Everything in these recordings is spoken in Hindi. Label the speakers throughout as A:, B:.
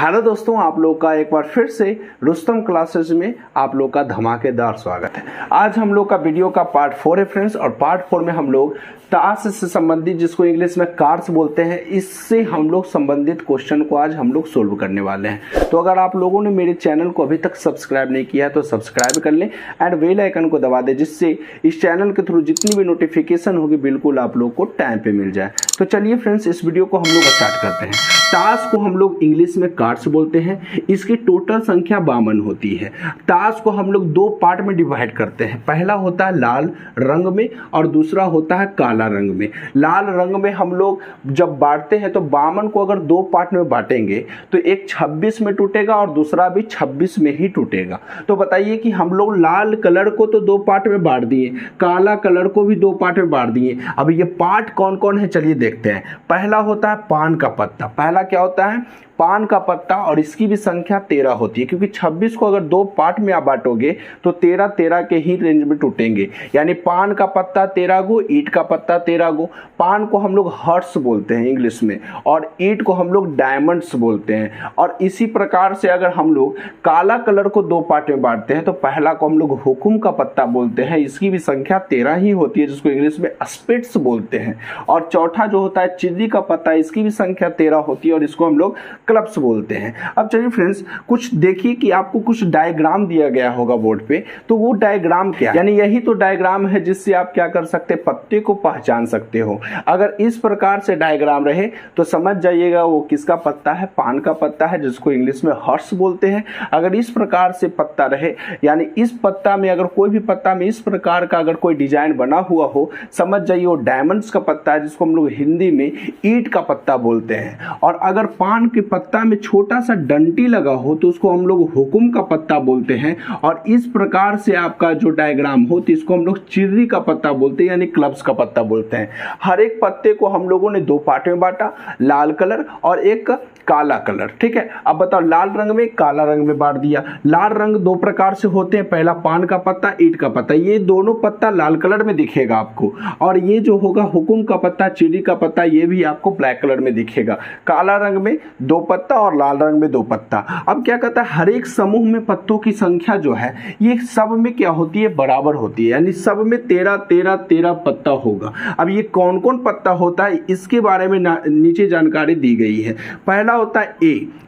A: हेलो दोस्तों, आप लोग का एक बार फिर से रुस्तम क्लासेस में आप लोग का धमाकेदार स्वागत है। आज हम लोग का वीडियो का पार्ट 4 है फ्रेंड्स, और पार्ट 4 में हम लोग ताश से संबंधित, जिसको इंग्लिश में कार्ड्स बोलते हैं, इससे हम लोग संबंधित क्वेश्चन को आज हम लोग सोल्व करने वाले हैं। तो अगर आप लोगों ने मेरे चैनल को अभी तक सब्सक्राइब नहीं किया है तो सब्सक्राइब कर लें एंड बेल आइकन को दबा दें, जिससे इस चैनल के थ्रू जितनी भी नोटिफिकेशन होगी बिल्कुल आप लोग को टाइम पे मिल जाए। तो चलिए फ्रेंड्स, इस वीडियो को हम लोग स्टार्ट करते हैं। ताश को हम लोग इंग्लिश में कार्ड्स बोलते हैं। इसकी टोटल संख्या 52 होती है। ताश को हम लोग दो पार्ट में डिवाइड करते हैं। पहला होता है लाल रंग में और दूसरा होता है काला रंग में। लाल रंग में हम लोग जब बांटते हैं तो 52 को अगर दो पार्ट में बांटेंगे तो एक 26 में टूटेगा और दूसरा भी 26 में ही टूटेगा। तो बताइए कि हम लोग लाल कलर को तो दो पार्ट में बांट दिए, काला कलर को भी दो पार्ट में बांट दिए। अब ये पार्ट कौन कौन है चलिए देखते हैं। पहला होता है पान का पत्ता। पहला क्या होता है? पान का पत्ता, और इसकी भी संख्या 13 होती है, क्योंकि 26 को अगर दो पार्ट में आप बांटोगे तो 13 के ही रेंज में टूटेंगे। यानी पान का पत्ता 13 गो, ईंट का पत्ता 13 गो। पान को हम लोग हर्ट्स बोलते हैं इंग्लिश में, और ईंट को हम लोग डायमंड्स बोलते हैं। और इसी प्रकार से अगर हम लोग काला कलर को दो पार्ट में बांटते हैं तो पहला को हम लोग हुकुम का पत्ता बोलते हैं, इसकी भी संख्या 13 ही होती है, जिसको इंग्लिश में स्पिट्स बोलते हैं। और चौथा जो होता है चिर्री का पत्ता, इसकी भी संख्या 13 होती है और इसको हम लोग क्लब्स बोलते हैं। अब चलिए फ्रेंड्स, कुछ देखिए कि आपको कुछ डायग्राम दिया गया होगा बोर्ड पे, तो वो डायग्राम क्या है? यानी यही तो डायग्राम है जिससे आप क्या कर सकते हैं, पत्ते को पहचान सकते हो। अगर इस प्रकार से डायग्राम रहे तो समझ जाइएगा वो किसका पत्ता है, पान का पत्ता है, जिसको इंग्लिश में हर्ट्स बोलते हैं। अगर इस प्रकार से पत्ता रहे, यानी इस पत्ता में अगर कोई भी पत्ता में इस प्रकार का अगर कोई डिजाइन बना हुआ हो, समझ जाइए वो डायमंड्स का पत्ता है, जिसको हम लोग हिंदी में ईंट का पत्ता बोलते हैं। और अगर पान के पत्ता में छोटा सा डंटी लगा हो तो उसको हम लोग हुकुम का पत्ता बोलते हैं। और इस प्रकार से आपका जो डायग्राम हो तो इसको हम लोग चिर्री का पत्ता बोलते हैं, यानी क्लब्स का पत्ता बोलते हैं। हर एक पत्ते को हम लोगों ने दो पार्ट में बांटा, लाल कलर और एक काला कलर। ठीक है, अब बताओ, लाल रंग में काला रंग में बांट दिया। लाल रंग दो प्रकार से होते हैं, पहला पान का पत्ता, ईंट का पत्ता। ये दोनों पत्ता लाल कलर में दिखेगा आपको, और ये जो होगा हुकुम का पत्ता, चिर्री का पत्ता, ये भी आपको ब्लैक कलर में दिखेगा। काला रंग में दो पत्ता और लाल रंग में दो पत्ता। अब क्या कहता है, हर एक समूह में पत्तों की संख्या जो है ये सब में क्या होती है, बराबर होती है। यानी सब में 13 पत्ता होगा। अब ये कौन कौन पत्ता होता है इसके बारे में नीचे जानकारी दी गई है। पहला होता है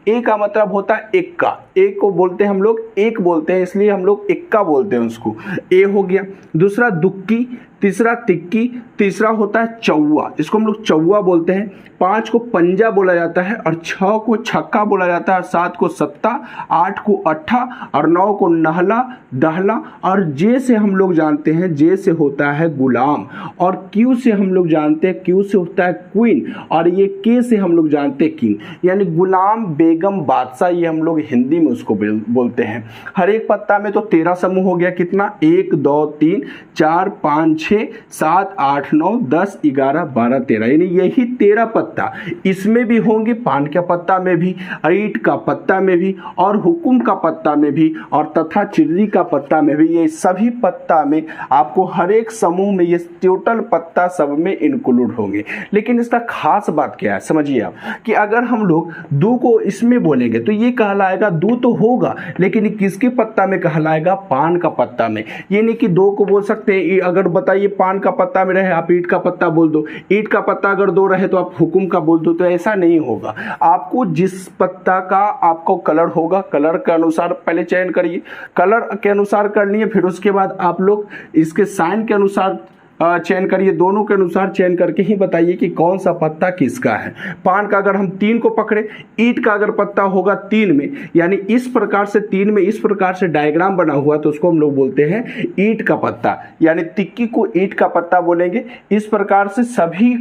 A: ए का मतलब होता है इक्का। एक को बोलते हैं हम लोग, एक बोलते हैं, इसलिए हम लोग इक्का बोलते हैं उसको। ए हो गया। दूसरा दुक्की, तीसरा तिक्की, तीसरा होता है चौवा, इसको हम लोग चौवा बोलते हैं। 5 को पंजा बोला जाता है, और 6 को छक्का बोला जाता है, 7 को सत्ता, 8 को अट्ठा, और 9 को नहला दहला। और जे से हम लोग जानते हैं, जे से होता है गुलाम, और क्यू से हम लोग जानते हैं, क्यू से होता है क्वीन, और ये के से हम लोग जानते हैं किंग। यानी गुलाम, बेगम, बादशाह, ये हम लोग हिंदी में उसको बोलते हैं। हर एक पत्ता में तो 13 समूह हो गया। कितना? 1 2 3 4 5 6 7 8 9 10 11 12 13, यानी यही 13 पत्ता इसमें भी होंगे, पान के पत्ता में भी, ईंट का पत्ता में भी, और हुकुम का पत्ता में भी, और तथा चिर्री का पत्ता में भी। ये सभी पत्ता में आपको हर एक समूह में ये टोटल पत्ता सब में इंक्लूड होंगे। लेकिन इसका खास बात क्या है समझिए आप, कि अगर हम लोग दो को इसमें बोलेंगे तो ये कहलाएगा, दो तो होगा लेकिन किसके पत्ता में कहलाएगा, पान का पत्ता में। ये नहीं कि दो को बोल सकते हैं। अगर बताइए पान का पत्ता में रहे आप ईंट का पत्ता बोल दो, ईंट का पत्ता अगर दो रहे तो आप हुकुम का बोल दो, तो ऐसा नहीं होगा। आपको जिस पत्ता का आपको कलर होगा, कलर के अनुसार पहले चयन करिए, कलर के अनुसार कर लिए, फिर उसके बाद आप लोग इसके साइन के अनुसार चयन करिए। दोनों के अनुसार चयन करके ही बताइए कि कौन सा पत्ता किसका है। पान का अगर हम 3 को पकड़े, ईंट का अगर पत्ता होगा 3 में, यानी इस प्रकार से 3 में इस प्रकार से डायग्राम बना हुआ, तो उसको हम लोग बोलते हैं ईंट का पत्ता, यानी तिक्की को ईंट का पत्ता बोलेंगे। इस प्रकार से सभी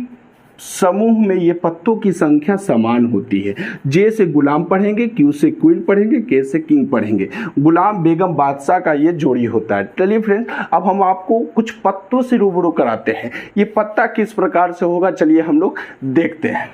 A: समूह में ये पत्तों की संख्या समान होती है। जे से गुलाम पढ़ेंगे, क्यू से क्वीन पढ़ेंगे, के से किंग पढ़ेंगे। गुलाम, बेगम, बादशाह का ये जोड़ी होता है। चलिए फ्रेंड्स, अब हम आपको कुछ पत्तों से रूबरू कराते हैं। ये पत्ता किस प्रकार से होगा चलिए हम लोग देखते हैं।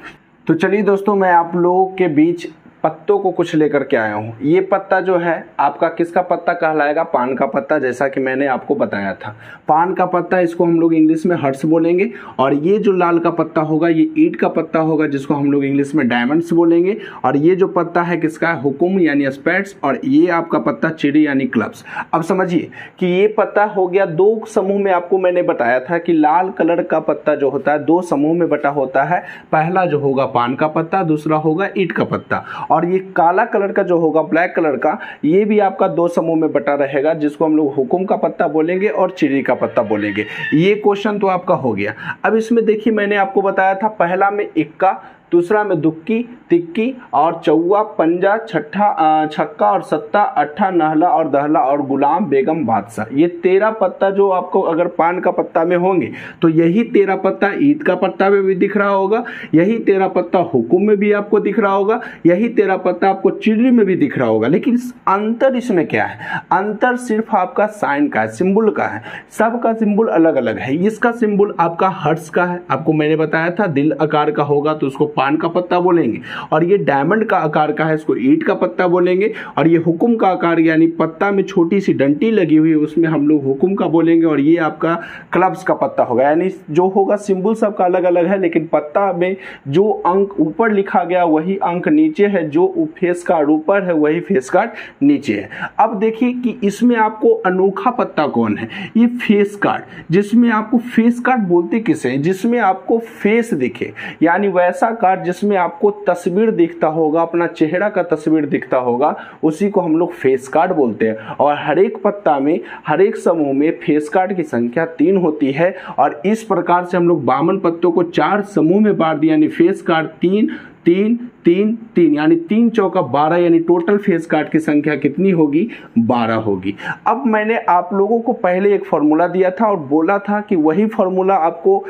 A: तो चलिए दोस्तों, मैं आप लोगों के बीच पत्तों को कुछ लेकर के आया हूँ। ये पत्ता जो है आपका किसका पत्ता कहलाएगा? पान का पत्ता, जैसा कि मैंने आपको बताया था। पान का पत्ता, इसको हम लोग इंग्लिश में हर्ट्स बोलेंगे। और ये जो लाल का पत्ता होगा ये ईंट का पत्ता होगा, जिसको हम लोग इंग्लिश में डायमंड्स बोलेंगे। और ये जो पत्ता है किसका है? हुकुम यानी स्पेट्स। और ये आपका पत्ता चिड़ी यानी क्लब्स। अब समझिए कि ये पत्ता हो गया दो समूह में। आपको मैंने बताया था कि लाल कलर का पत्ता जो होता है दो समूह में बटा होता है। पहला जो होगा पान का पत्ता, दूसरा होगा ईंट का पत्ता। और ये काला कलर का जो होगा, ब्लैक कलर का, ये भी आपका दो समूह में बटा रहेगा, जिसको हम लोग हुकुम का पत्ता बोलेंगे और चिड़ी का पत्ता बोलेंगे। ये क्वेश्चन तो आपका हो गया। अब इसमें देखिए मैंने आपको बताया था पहला में इक्का, दूसरा में दुक्की, तिक्की और चौवा, पंजा, छक्का और सत्ता, अट्ठा, नहला और दहला और गुलाम, बेगम, बादशाह। ये 13 पत्ता जो आपको अगर पान का पत्ता में होंगे तो यही 13 पत्ता ईद का पत्ता में भी दिख रहा होगा, यही 13 पत्ता हुकुम में भी आपको दिख रहा होगा, यही 13 पत्ता आपको चिड़ी में भी दिख रहा होगा। लेकिन अंतर इसमें क्या है? अंतर सिर्फ आपका साइन का है, सिंबल का है। सबका सिंबल अलग अलग है। इसका सिंबल आपका हर्ट्स का है, आपको मैंने बताया था। दिल आकार का होगा तो उसको पान का पत्ता बोलेंगे। और ये डायमंड का आकार का है, इसको ईंट का पत्ता बोलेंगे। और ये हुकुम का आकार यानी पत्ता में छोटी सी डंटी लगी हुई है, उसमें हम लोग हुकुम का बोलेंगे। और ये आपका क्लब्स का पत्ता होगा। यानी जो होगा सिंबल सबका अलग अलग है, लेकिन पत्ता में जो अंक ऊपर लिखा गया वही अंक नीचे है, जो फेस कार्ड ऊपर है वही फेस कार्ड नीचे है। अब देखिए कि इसमें आपको अनोखा पत्ता कौन है? ये फेस कार्ड, जिसमें आपको फेस कार्ड बोलते किसे हैं? जिसमें आपको फेस दिखे, यानी वैसा कार्ड जिसमें आपको तस्वीर दिखता होगा, अपना चेहरा का तस्वीर दिखता होगा, उसी को हम लोग फेस कार्ड बोलते हैं। और हर एक पत्ता में, हर एक समूह में फेस कार्ड की संख्या 3 होती है। और इस प्रकार से हम लोग 52 पत्तों को 4 समूह में बांट दिया, यानी फेस कार्ड 3 3 3 3, यानी 3 चौका 12, यानी टोटल फेस कार्ड की संख्या कितनी होगी? 12 होगी। अब मैंने आप लोगों को पहले एक फॉर्मूला दिया था और बोला था कि वही फॉर्मूला आपको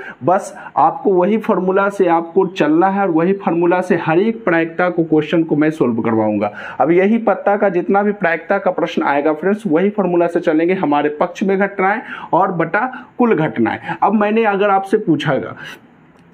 A: वही फॉर्मूला से आपको चलना है, और वही फॉर्मूला से हर एक प्रायिकता को क्वेश्चन को मैं सोल्व करवाऊंगा। अब यही पत्ता का जितना भी प्रायिकता का प्रश्न आएगा फ्रेंड्स, वही फॉर्मूला से चलेंगे। हमारे पक्ष में घटनाएं और बटा कुल घटनाएं। अब मैंने अगर आपसे पूछागा,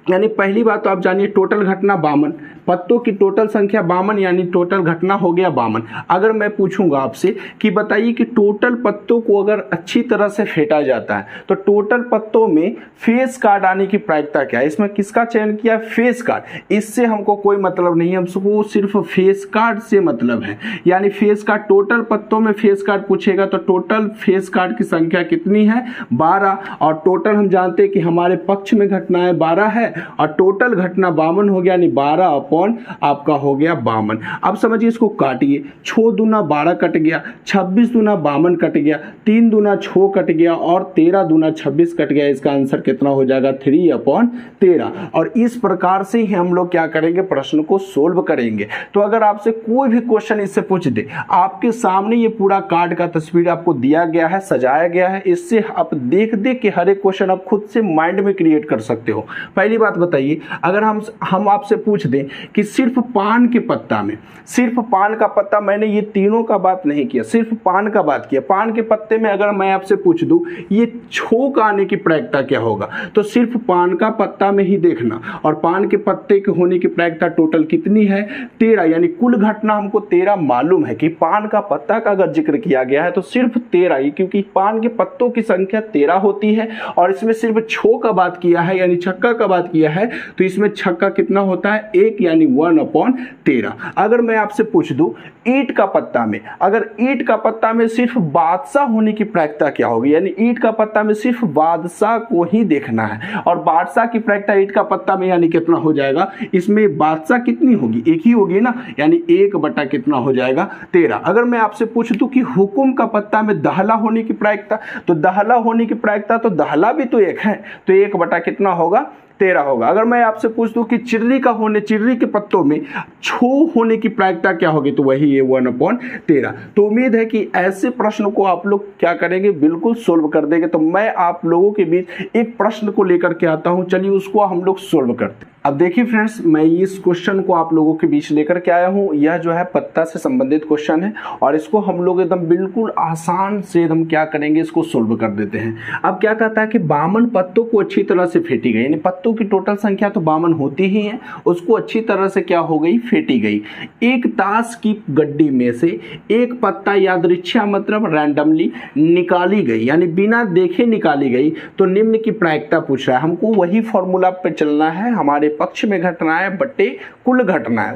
A: यानी पहली बात तो आप जानिए टोटल घटना 52, पत्तों की टोटल संख्या 52, यानी टोटल घटना हो गया 52। अगर मैं पूछूंगा आपसे कि बताइए कि टोटल पत्तों को अगर अच्छी तरह से फेंटा जाता है तो टोटल पत्तों में फेस कार्ड आने की प्रायिकता क्या है? इसमें किसका चयन किया? Face card. इससे हमको कोई मतलब नहीं है, हमको सिर्फ फेस कार्ड से मतलब है। यानी फेस कार्ड, टोटल पत्तों में फेस कार्ड पूछेगा तो टोटल फेस कार्ड की संख्या कितनी है? 12। और टोटल हम जानते हैं कि हमारे पक्ष में घटनाएं 12 है और टोटल घटना 52 हो गया, यानी 12 अपॉन आपका हो गया 52। अब समझिए इसको काटिए, 6 दूना 12 कट गया, 26 दूना 52 कट गया, 3 दूना 6 कट गया और 13 दूना 26 कट गया। इसका आंसर कितना हो जाएगा? 3 अपॉन 13। और इस प्रकार से ही हम लोग क्या करेंगे? प्रश्न को सोल्व करेंगे। तो अगर आपसे कोई भी क्वेश्चन इससे पूछ दे, आपके सामने ये पूरा कार्ड का तस्वीर आपको दिया गया है, सजाया गया है, इससे आप देख देख के हर एक क्वेश्चन आप खुद से माइंड में क्रिएट कर सकते हो। पहली बात बताइए, अगर हम आपसे पूछ दें कि सिर्फ पान के पत्ता में, सिर्फ पान का पत्ता, मैंने ये तीनों का बात नहीं किया, सिर्फ पान का बात किया। पान के पत्ते में अगर मैं आपसे पूछ दूं ये छोक आने की प्रायिकता क्या होगा, तो सिर्फ पान का पत्ता में ही देखना। और पान के पत्ते के होने की प्रायिकता टोटल कितनी है? 13, यानी कुल घटना हमको 13 मालूम है कि पान का पत्ता का अगर जिक्र किया गया है तो सिर्फ 13 ही, क्योंकि पान के पत्तों की संख्या 13 होती है। और इसमें सिर्फ छो का बात किया है, यानी छक्का का बात किया है, तो इसमें छक्का कितना होता है? 1, यानी 1 अपॉन 13। अगर मैं आपसे पूछ दूं ईंट का पत्ता में, अगर ईंट का पत्ता में सिर्फ बादशाह होने की प्रायिकता क्या होगी? यानी ईंट का पत्ता में सिर्फ बादशाह को ही देखना है। और बादशाह की प्रायिकता ईंट का पत्ता में यानी कितना हो जाएगा? इसमें बादशाह कितनी होगी? एक ही होगी ना, यानी 1 बटा कितना हो जाएगा? 13। अगर मैं आपसे पूछ दूं कि हुकुम का पत्ता में दहला होने की प्रायिकता, तो दहला होने की प्रायिकता तो दहला भी तो 1 है, तो 1 बटा कितना होगा? 13 होगा। अगर मैं आपसे पूछ दूं कि चिर्री के पत्तों में छो होने की प्रायिकता क्या होगी, तो वही है 1 अपॉन 13। तो उम्मीद है कि ऐसे प्रश्न को आप लोग क्या करेंगे? बिल्कुल सोल्व कर देंगे। तो मैं आप लोगों के बीच एक प्रश्न को लेकर के आता हूं, चलिए उसको हम लोग सोल्व करते हैं। अब देखिए फ्रेंड्स, मैं इस क्वेश्चन को आप लोगों के बीच लेकर के आया हूँ। यह जो है पत्ता से संबंधित क्वेश्चन है और इसको हम लोग एकदम बिल्कुल आसान से हम क्या करेंगे, इसको सोल्व कर देते हैं। अब क्या कहता है कि 52 पत्तों को अच्छी तरह से फेंटी गई, यानी पत्तों की टोटल संख्या तो 52 होती ही है, उसको अच्छी तरह से क्या हो गई, फेंटी गई। एक ताश की गड्डी में से एक पत्ता यादृच्छा मतलब रैंडमली निकाली गई, यानी बिना देखे निकाली गई, तो निम्न की प्रायिकता पूछ रहा है। हमको वही फॉर्मूला पे चलना है, हमारे पक्ष में घटनाएं बटे कुल घटनाएं,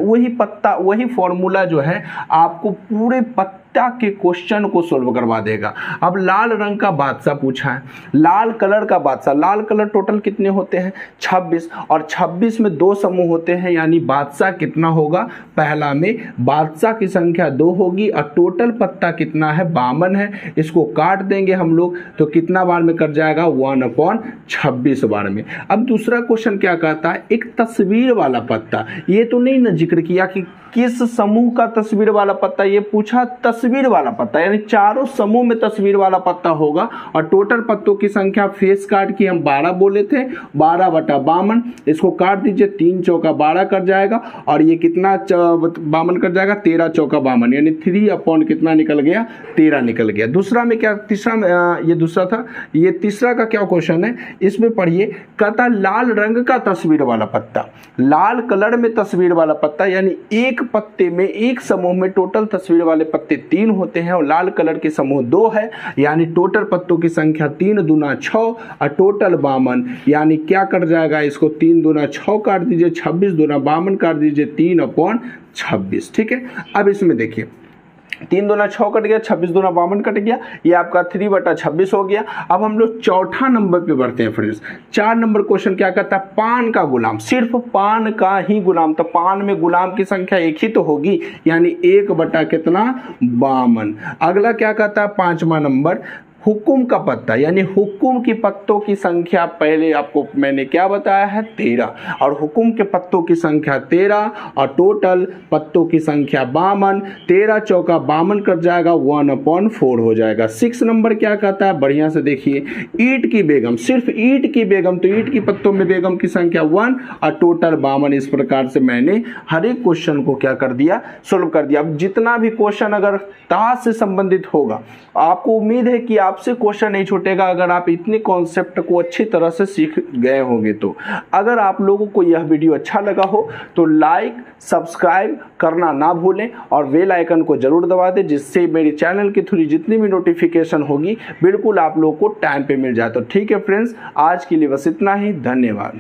A: वही फॉर्मूला जो है आपको पूरे पत्ता के क्वेश्चन को सोल्व करवा देगा। अब लाल रंग का बादशाह पूछा है, लाल कलर का बादशाह, लाल कलर टोटल कितने होते हैं, 26, और 26 में 2 समूह होते हैं, यानी बादशाह कितना होगा, पहला में बादशाह की संख्या 2 होगी और टोटल पत्ता कितना है, 52 है। इसको काट देंगे हम लोग तो कितना बार में कट जाएगा, 1/26 बार में। अब दूसरा क्वेश्चन क्या कहता है, एक तस्वीर वाला पत्ता, ये तो नहीं ना जिक्र किया कि किस समूह का तस्वीर वाला पत्ता, ये पूछा तस्वीर वाला पत्ता, यानी चारों समूह में तस्वीर वाला पत्ता होगा और टोटल पत्तों की संख्या फेस काट की हम 12 बोले थे, 12/52, इसको काट दीजिए, 3 चौका 12 कर जाएगा और ये कितना 52 कर जाएगा, 13 चौका 52, यानी 3 कितना निकल गया, 13 निकल गया। दूसरा में क्या, तीसरा में ये दूसरा था, ये तीसरा का क्या क्वेश्चन है, इसमें पढ़िए, कहता लाल रंग का तस्वीर वाला पत्ता, लाल कलर में तस्वीर वाला पत्ता, यानी एक पत्ते में, एक समूह में टोटल तस्वीर वाले पत्ते 3 होते हैं और लाल कलर के समूह 2 है, यानी टोटल पत्तों की संख्या 3 दूना 6 और टोटल 52, यानी क्या कट जाएगा, इसको 3 दूना 6 काट दीजिए, 26 दूना 52 काट दीजिए, 3/26। ठीक है, अब इसमें देखिए 3 दूना 6 कट गया, 26 दूना 52 कट गया, ये आपका 3/26 हो गया। अब हम लोग चौथा नंबर पे बढ़ते हैं फ्रेंड्स। 4 नंबर क्वेश्चन क्या कहता है, पान का गुलाम, सिर्फ पान का ही गुलाम, तो पान में गुलाम की संख्या एक ही तो होगी, यानी 1/52। अगला क्या कहता है, 5वां नंबर, हुकुम का पत्ता, यानी हुकुम की पत्तों की संख्या, पहले आपको मैंने क्या बताया है, 13, और हुकुम के पत्तों की संख्या 13 और टोटल पत्तों की संख्या 52, 13 चौका 52 कर जाएगा, 1/4 हो जाएगा। 6 नंबर क्या कहता है, बढ़िया से देखिए, ईंट की बेगम, सिर्फ ईंट की बेगम, तो ईंट की पत्तों में बेगम की संख्या 1 और टोटल 52। इस प्रकार से मैंने हर एक क्वेश्चन को क्या कर दिया, सोल्व कर दिया। अब जितना भी क्वेश्चन अगर ताश से संबंधित होगा, आपको उम्मीद है कि आपसे क्वेश्चन नहीं छूटेगा अगर आप इतने कॉन्सेप्ट को अच्छी तरह से सीख गए होंगे। तो अगर आप लोगों को यह वीडियो अच्छा लगा हो तो लाइक सब्सक्राइब करना ना भूलें और बेल आइकन को जरूर दबा दें, जिससे मेरे चैनल के थ्रू जितनी भी नोटिफिकेशन होगी बिल्कुल आप लोगों को टाइम पे मिल जाए। तो ठीक है फ्रेंड्स, आज के लिए बस इतना ही, धन्यवाद।